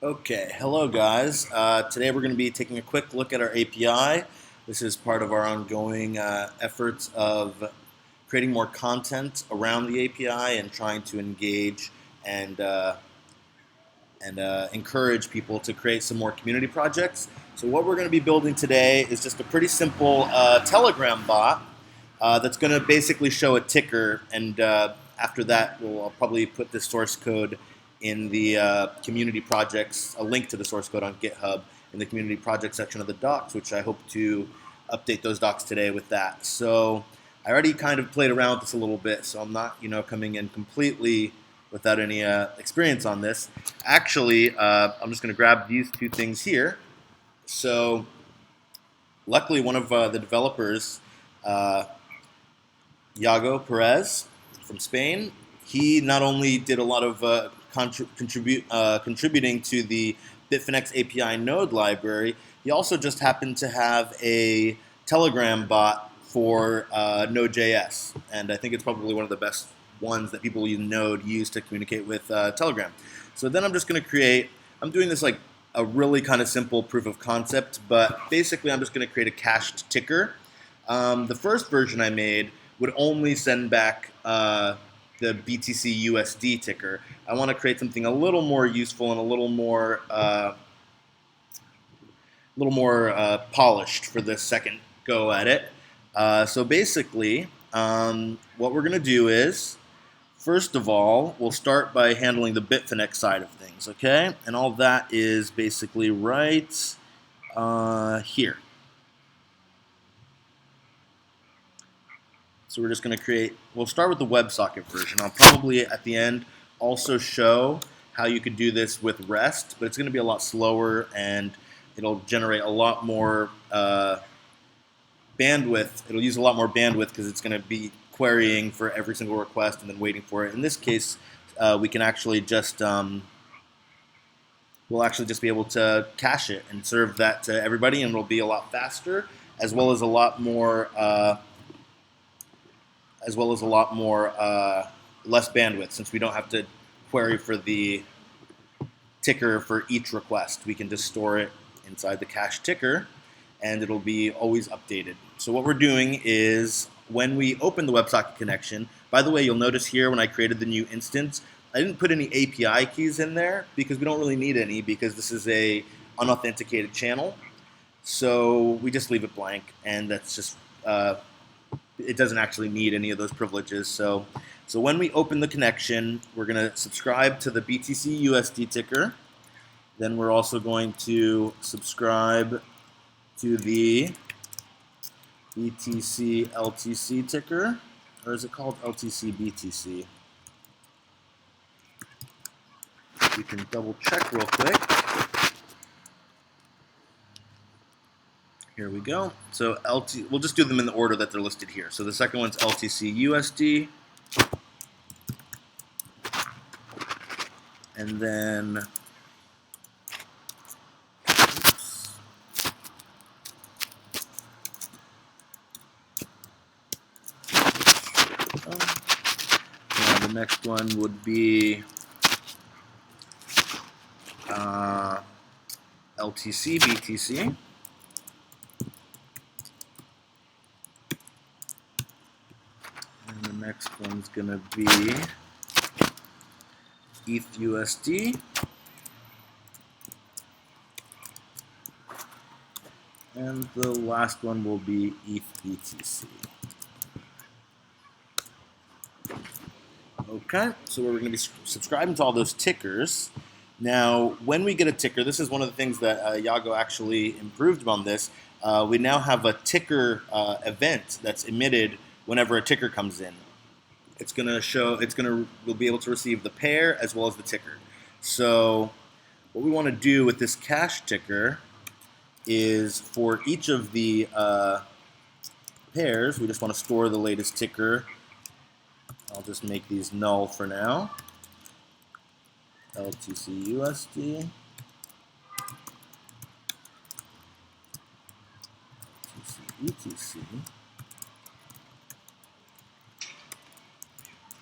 Okay, hello guys. Today we're going to be taking a quick look at our API. This is part of our ongoing efforts of creating more content around the API and trying to engage and encourage people to create some more community projects. So what we're going to be building today is just a pretty simple Telegram bot that's going to basically show a ticker, and after that, I'll probably put the source code in the community projects, a link to the source code on GitHub in the community project section of the docs, which I hope to update those docs today with that. So I already kind of played around with this a little bit, so I'm not, coming in completely without any experience on this. Actually, I'm just going to grab these two things here. So luckily, one of the developers, uh, Iago Perez from Spain, he not only did a lot of contributing to the Bitfinex API node library, he also just happened to have a Telegram bot for node.js, and I think it's probably one of the best ones that people use Node use to communicate with Telegram. So then I'm just going to create. I'm doing this like a really kind of simple proof of concept, but basically I'm just going to create a cached ticker. The first version I made would only send back the BTC USD ticker. I want to create something a little more useful and a little more polished for the second go at it. So basically, what we're going to do is, first of all, we'll start by handling the Bitfinex side of things, okay? And all that is basically right here. So we're just going to create, we'll start with the WebSocket version. I'll probably at the end also show how you could do this with REST, but it's going to be a lot slower and it'll generate a lot more bandwidth. It'll use a lot more bandwidth because it's going to be querying for every single request and then waiting for it. In this case, we can actually just, we'll actually just be able to cache it and serve that to everybody, and it'll be a lot faster as well as a lot more less bandwidth, since we don't have to query for the ticker for each request. We can just store it inside the cache ticker, and it'll be always updated. So what we're doing is, when we open the WebSocket connection, by the way, you'll notice here when I created the new instance, I didn't put any API keys in there because we don't really need any, because this is a unauthenticated channel. So we just leave it blank, and that's just it doesn't actually need any of those privileges. So when we open the connection, we're going to subscribe to the BTC USD ticker. Then we're also going to subscribe to the BTC LTC ticker, or is it called LTC BTC? You can double check real quick. Here we go. So we'll just do them in the order that they're listed here. So the second one's LTC USD. And then, the next one would be LTC BTC. And the next one's going to be ETH USD. And the last one will be ETH BTC. Okay, so we're going to be subscribing to all those tickers. Now, when we get a ticker, this is one of the things that Iago actually improved on this. We now have a ticker event that's emitted whenever a ticker comes in. It's going to show, we'll be able to receive the pair as well as the ticker. So what we want to do with this cache ticker is, for each of the pairs, we just want to store the latest ticker. I'll just make these null for now. LTC USD. ETC.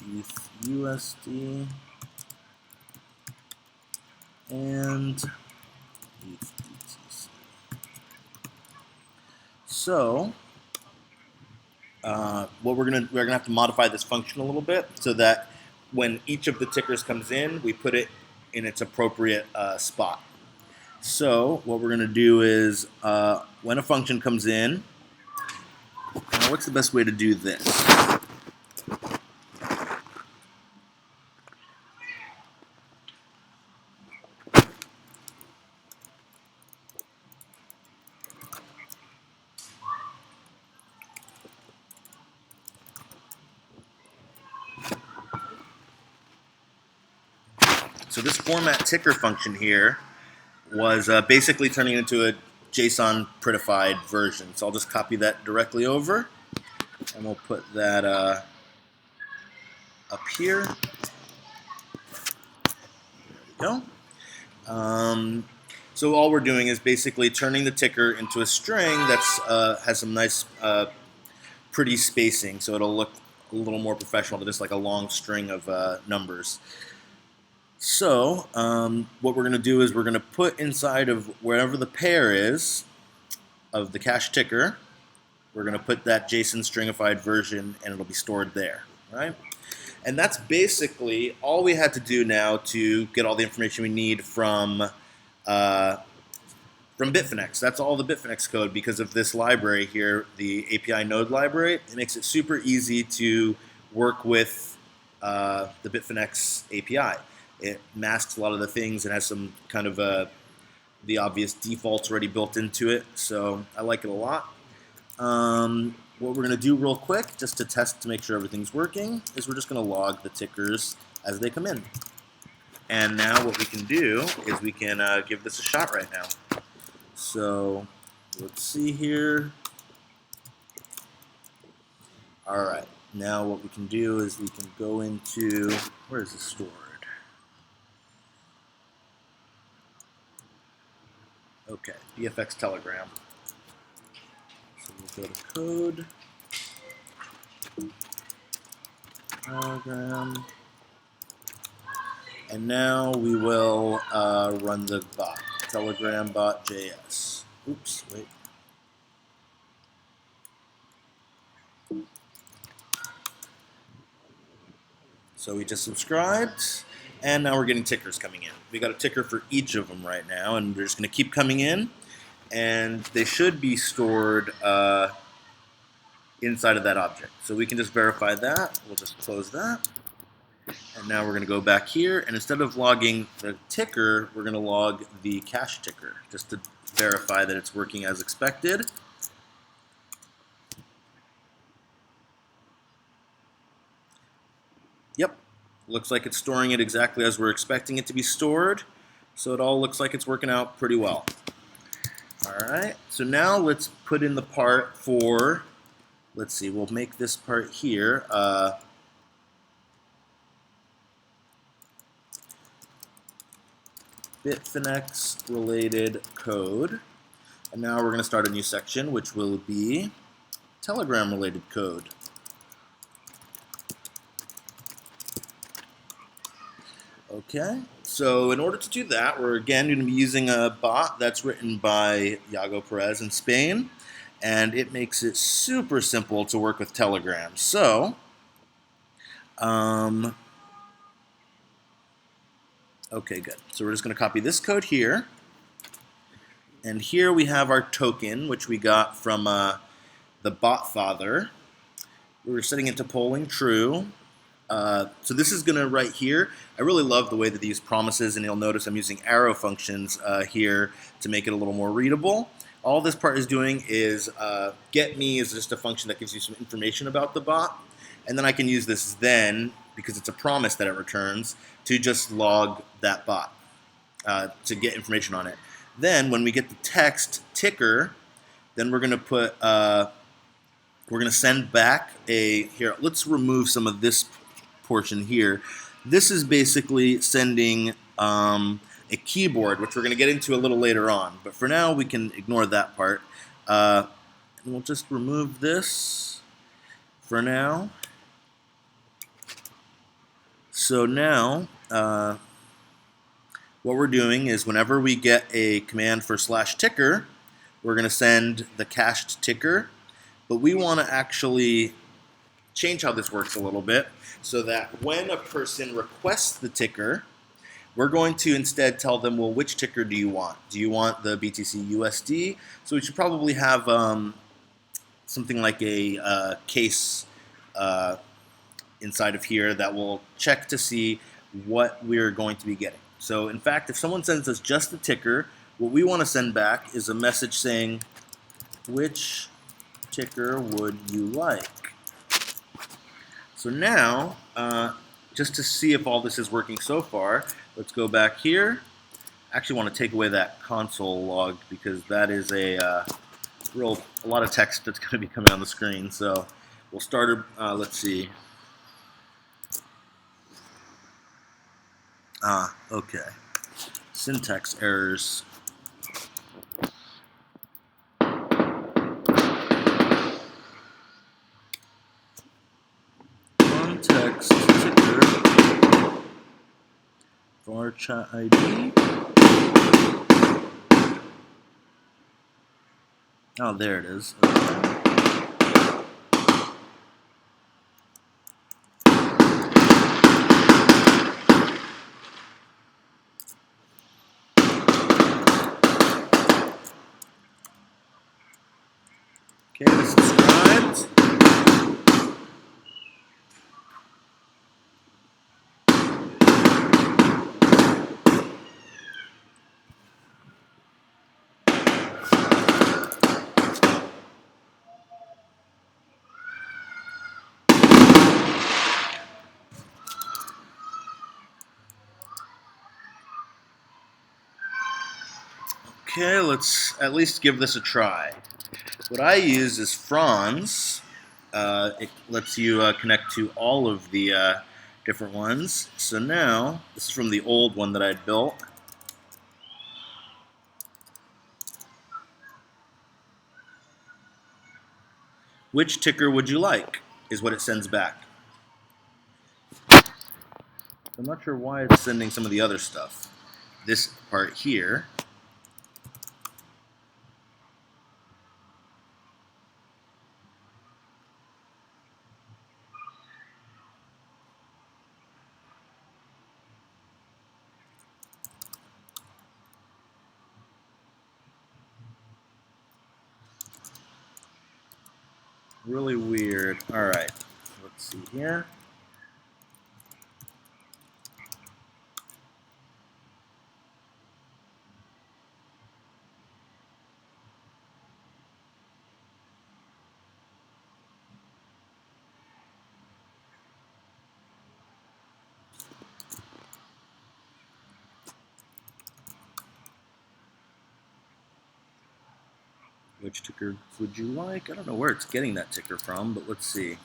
ETH USD. and so what we're gonna have to modify this function a little bit so that when each of the tickers comes in, we put it in its appropriate spot. So what we're going to do is when a function comes in, what's the best way to do this? So this format ticker function here was basically turning into a JSON prettified version. So I'll just copy that directly over, and we'll put that up here. There we go. So all we're doing is basically turning the ticker into a string that's has some nice, pretty spacing, so it'll look a little more professional than just like a long string of numbers. So what we're going to do is we're going to put inside of wherever the pair is of the cache ticker, we're going to put that JSON stringified version, and it'll be stored there, right? And that's basically all we had to do now to get all the information we need from Bitfinex. That's all the Bitfinex code because of this library here, the API node library. It makes it super easy to work with the Bitfinex API. It masks a lot of the things and has some kind of the obvious defaults already built into it. So I like it a lot. What we're going to do real quick, just to test to make sure everything's working, is we're just going to log the tickers as they come in. And now what we can do is we can give this a shot right now. So let's see here. All right, now what we can do is we can go into, where is this stored? Okay, BFX Telegram. So we'll go to code, Telegram, and now we will run the bot, Telegram bot.js. Oops, wait. So we just subscribed, and now we're getting tickers coming in. We got a ticker for each of them right now, and we're just going to keep coming in, and they should be stored inside of that object. So we can just verify that. We'll just close that. And now we're going to go back here, and instead of logging the ticker, we're going to log the cache ticker, just to verify that it's working as expected. Yep, looks like it's storing it exactly as we're expecting it to be stored. So it all looks like it's working out pretty well. All right, so now let's put in the part for, let's see, we'll make this part here. Bitfinex related code. And now we're going to start a new section, which will be Telegram related code. Okay, so in order to do that, we're again going to be using a bot that's written by Iago Perez in Spain, and it makes it super simple to work with Telegram. So, okay, good. So we're just going to copy this code here, and here we have our token, which we got from the bot father. We're setting it to polling true. So this is going to right here. I really love the way that these promises, and you'll notice I'm using arrow functions here to make it a little more readable. All this part is doing is get me is just a function that gives you some information about the bot, and then I can use this then, because it's a promise that it returns, to just log that bot to get information on it. Then when we get the text ticker, then we're going to put we're going to send back a, here, let's remove some of this portion here. This is basically sending a keyboard, which we're going to get into a little later on. But for now, we can ignore that part. And we'll just remove this for now. So now, What we're doing is whenever we get a command for /ticker, we're going to send the cached ticker, but we want to actually change how this works a little bit so that when a person requests the ticker, we're going to instead tell them, well, which ticker do you want? Do you want the BTC USD? So we should probably have something like a case uh, inside of here that will check to see what we're going to be getting. So in fact, if someone sends us just the ticker, what we want to send back is a message saying, which ticker would you like? So now, just to see if all this is working so far, let's go back here. I actually want to take away that console log because that is a lot of text that's going to be coming on the screen. So we'll start, let's see. Okay. Syntax errors. Context ticker. var chat ID. Oh, there it is. Okay. Okay, subscribed. Okay, let's at least give this a try. What I use is Franz. It lets you connect to all of the different ones. So now, this is from the old one that I'd built. Which ticker would you like, is what it sends back. I'm not sure why it's sending some of the other stuff. This part here. Really weird. All right, let's see here. Which ticker would you like? I don't know where it's getting that ticker from, but let's see.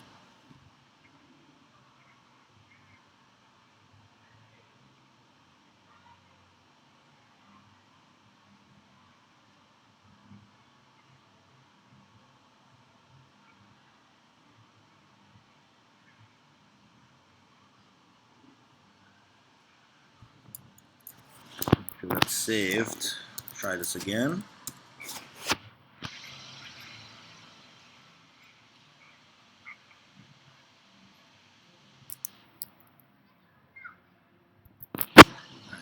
Okay, that's saved. Try this again.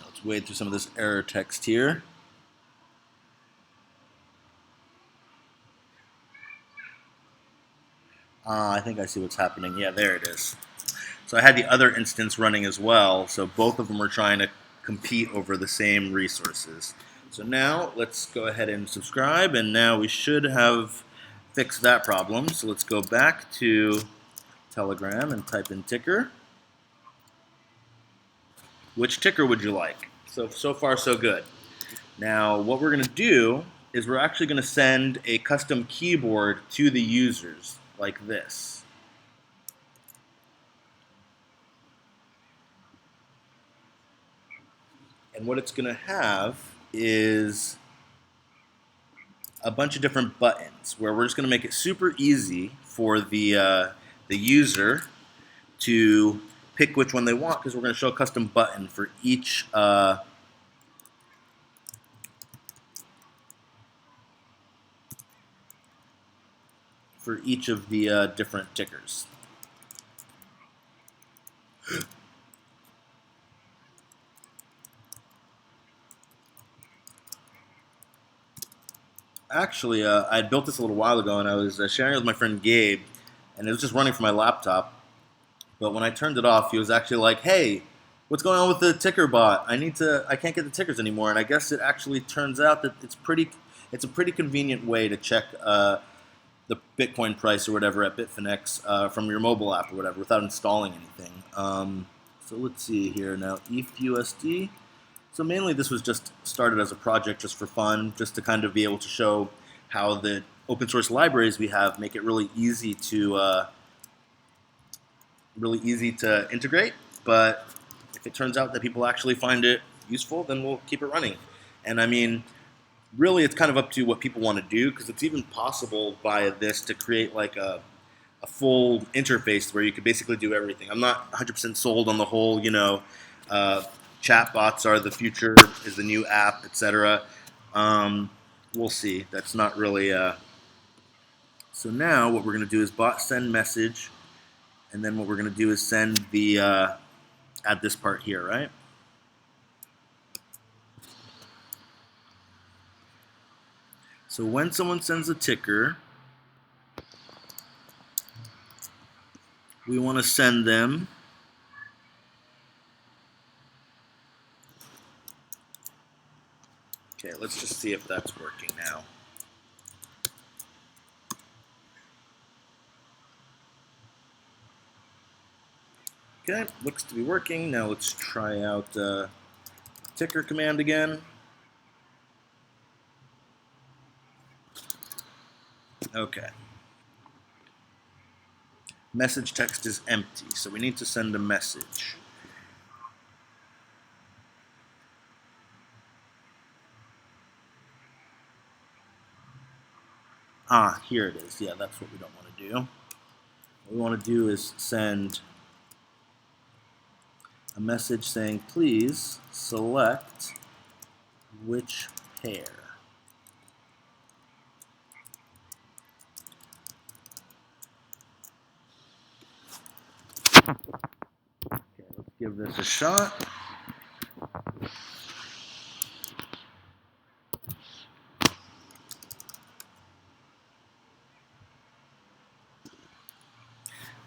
Let's wade through some of this error text here. I think I see what's happening. Yeah, there it is. So I had the other instance running as well, so both of them were trying to compete over the same resources. So now let's go ahead and subscribe, and now we should have fixed that problem. So let's go back to Telegram and type in ticker. Which ticker would you like? So far, so good. Now, what we're going to do is we're actually going to send a custom keyboard to the users, like this. And what it's going to have is a bunch of different buttons where we're just going to make it super easy for the user to pick which one they want, because we're going to show a custom button for each for each of the different tickers. Actually, I had built this a little while ago, and I was sharing it with my friend Gabe, and it was just running from my laptop. But when I turned it off, he was actually like, "Hey, what's going on with the ticker bot? I can't get the tickers anymore." And I guess it actually turns out that it's a pretty convenient way to check the Bitcoin price or whatever at Bitfinex from your mobile app or whatever without installing anything. So let's see here now, ETH/USD. So mainly this was just started as a project just for fun, just to kind of be able to show how the open source libraries we have make it really easy to integrate. But if it turns out that people actually find it useful, then we'll keep it running. And I mean, really, it's kind of up to what people want to do, because it's even possible via this to create like a full interface where you could basically do everything. I'm not 100% sold on the whole, chat bots are the future, is the new app, etc. We'll see. That's not really. So now what we're going to do is bot send message, and then what we're going to do is send the add this part here, right? So when someone sends a ticker, we want to send them Okay, let's just see if that's working now. Okay, looks to be working. Now let's try out ticker command again. Okay. Message text is empty, so we need to send a message. Ah, here it is. Yeah, that's what we don't want to do. What we want to do is send a message saying, please select which pair. Okay, let's give this a shot.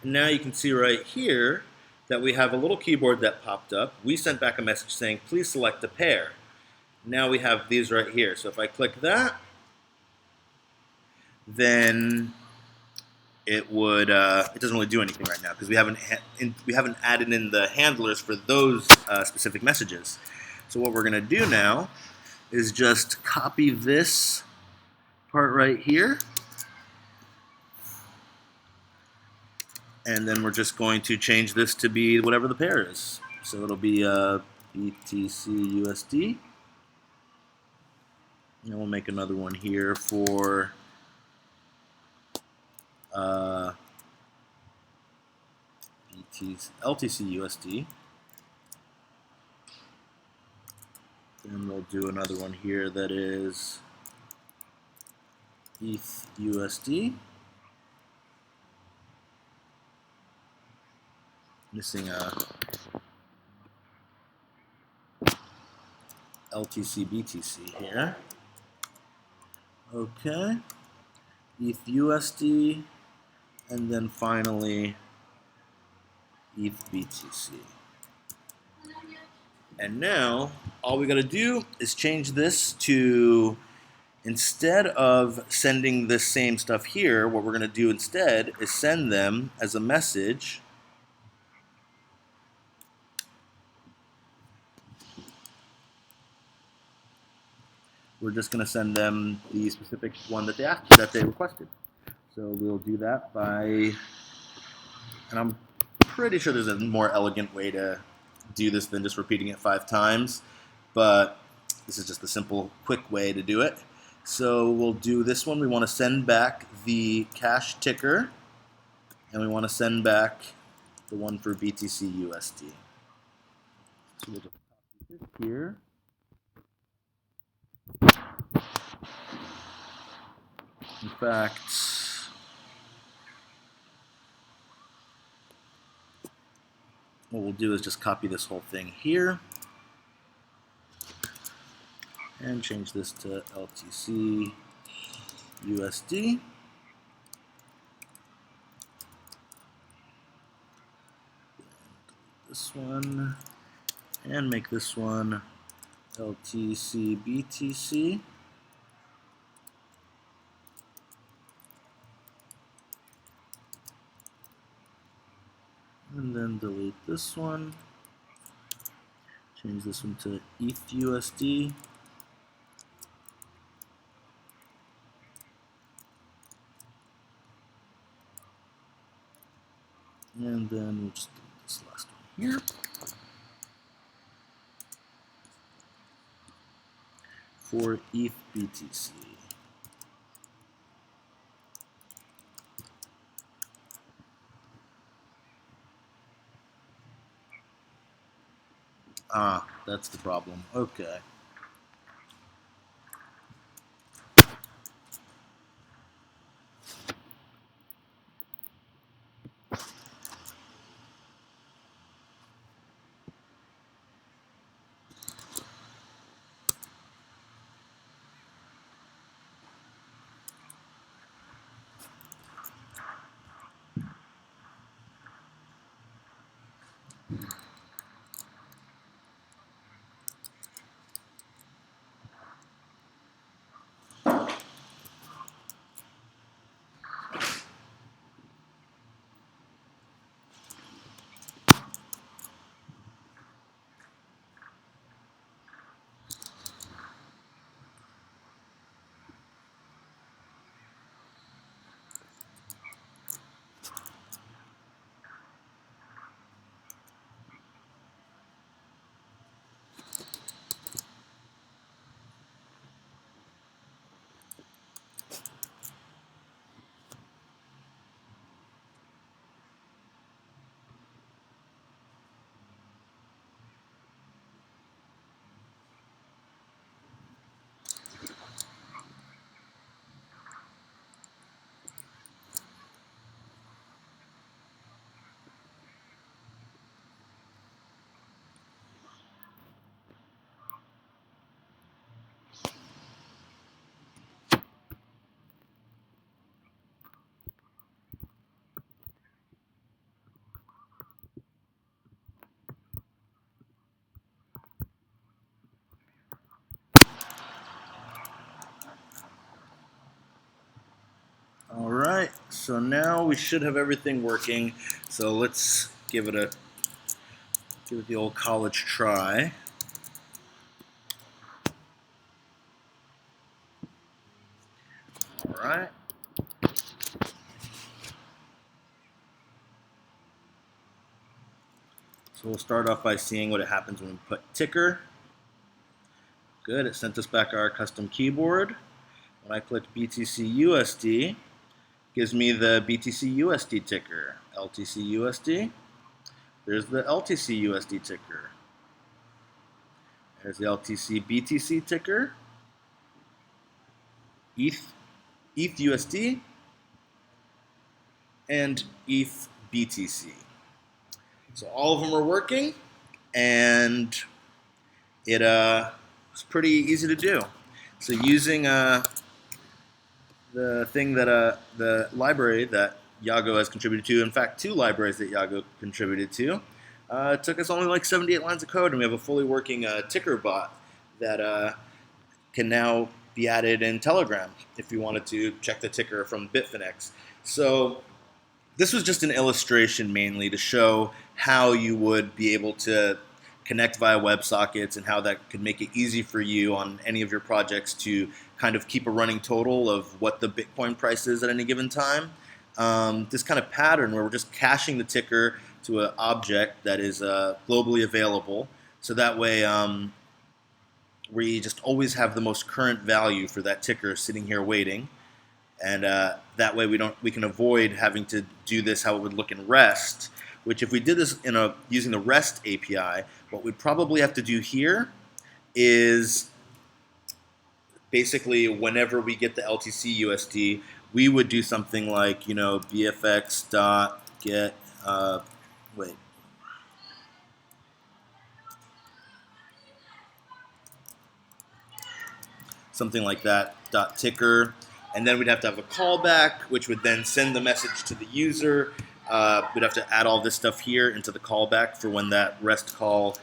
And now you can see right here that we have a little keyboard that popped up. We sent back a message saying, please select a pair. Now we have these right here. So if I click that, then it doesn't really do anything right now because we haven't added in the handlers for those specific messages. So what we're going to do now is just copy this part right here, and then we're just going to change this to be whatever the pair is. So it'll be BTC USD, and we'll make another one here for LTC USD. Then we'll do another one here that is ETH USD. Missing a LTC BTC here. Okay. ETH USD, and then finally ETH BTC. And now all we got to do is change this to, instead of sending this same stuff here, what we're going to do instead is send them as a message we're just going to send them the specific one that they requested. So we'll do that by, and I'm pretty sure there's a more elegant way to do this than just repeating it 5 times, but this is just the simple, quick way to do it. So we'll do this one. We want to send back the cash ticker, and we want to send back the one for BTC USD. So we'll just copy this here. In fact, what we'll do is just copy this whole thing here and change this to LTC USD. This one, and make this one LTC BTC. And then delete this one. Change this one to ETH USD. And then we'll just delete this last one here. For ETH BTC. Ah, that's the problem. Okay. All right, so now we should have everything working. So let's give it the old college try. All right. So we'll start off by seeing what happens when we put ticker. Good, it sent us back our custom keyboard. When I click BTC USD, gives me the BTC USD ticker, LTC USD. There's the LTC USD ticker. There's the LTC BTC ticker, ETH USD, and ETH BTC. So all of them are working, and it's pretty easy to do. So using the thing that the library that Yago has contributed to, in fact, two libraries that Yago contributed to, it took us only like 78 lines of code, and we have a fully working ticker bot that can now be added in Telegram if you wanted to check the ticker from Bitfinex. So this was just an illustration mainly to show how you would be able to connect via WebSockets and how that could make it easy for you on any of your projects to kind of keep a running total of what the Bitcoin price is at any given time. This kind of pattern where we're just caching the ticker to an object that is globally available, so that way we just always have the most current value for that ticker sitting here waiting. And that way we can avoid having to do this how it would look in REST, which if we did this using the REST API, what we'd probably have to do here is basically whenever we get the LTC USD, we would do something like, bfx dot get something like that, .ticker. And then we'd have to have a callback, which would then send the message to the user. We'd have to add all this stuff here into the callback for when that REST call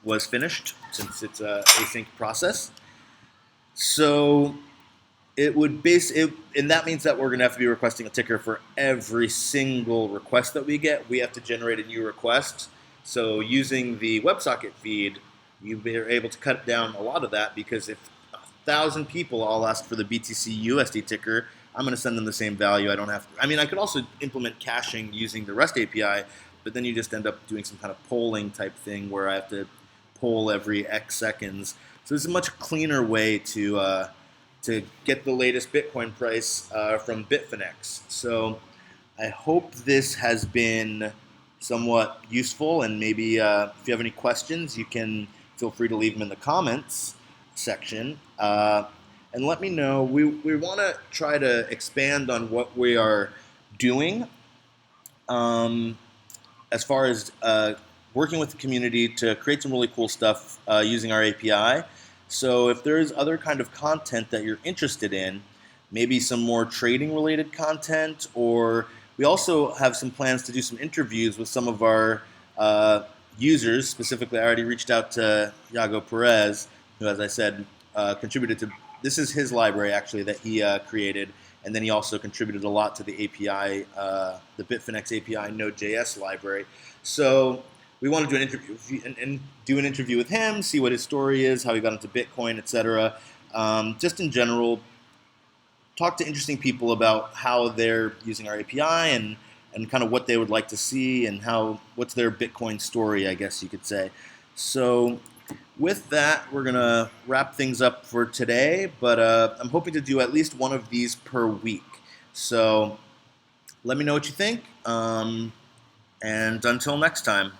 was finished, since it's an async process. So it would and that means that we're going to have to be requesting a ticker for every single request that we get. We have to generate a new request. So using the WebSocket feed, you're able to cut down a lot of that, because if 1,000 people all ask for the BTC USD ticker, I'm going to send them the same value. I don't have to. I mean, I could also implement caching using the REST API, but then you just end up doing some kind of polling type thing where I have to poll every X seconds. So it's a much cleaner way to get the latest Bitcoin price from Bitfinex. So I hope this has been somewhat useful, and maybe if you have any questions, you can feel free to leave them in the comments section. And let me know. We want to try to expand on what we are doing as far as working with the community to create some really cool stuff using our API. So if there's other kind of content that you're interested in, maybe some more trading related content, or we also have some plans to do some interviews with some of our users. Specifically, I already reached out to Iago Perez, who, as I said, contributed to, this is his library actually that he created, and then he also contributed a lot to the API, the Bitfinex API node.js library. So we want to do an interview and do an interview with him, see what his story is, how he got into Bitcoin, etc. Just in general, talk to interesting people about how they're using our API, and kind of what they would like to see, and what's their Bitcoin story, I guess you could say. So with that, we're going to wrap things up for today, but I'm hoping to do at least one of these per week. So let me know what you think, and until next time.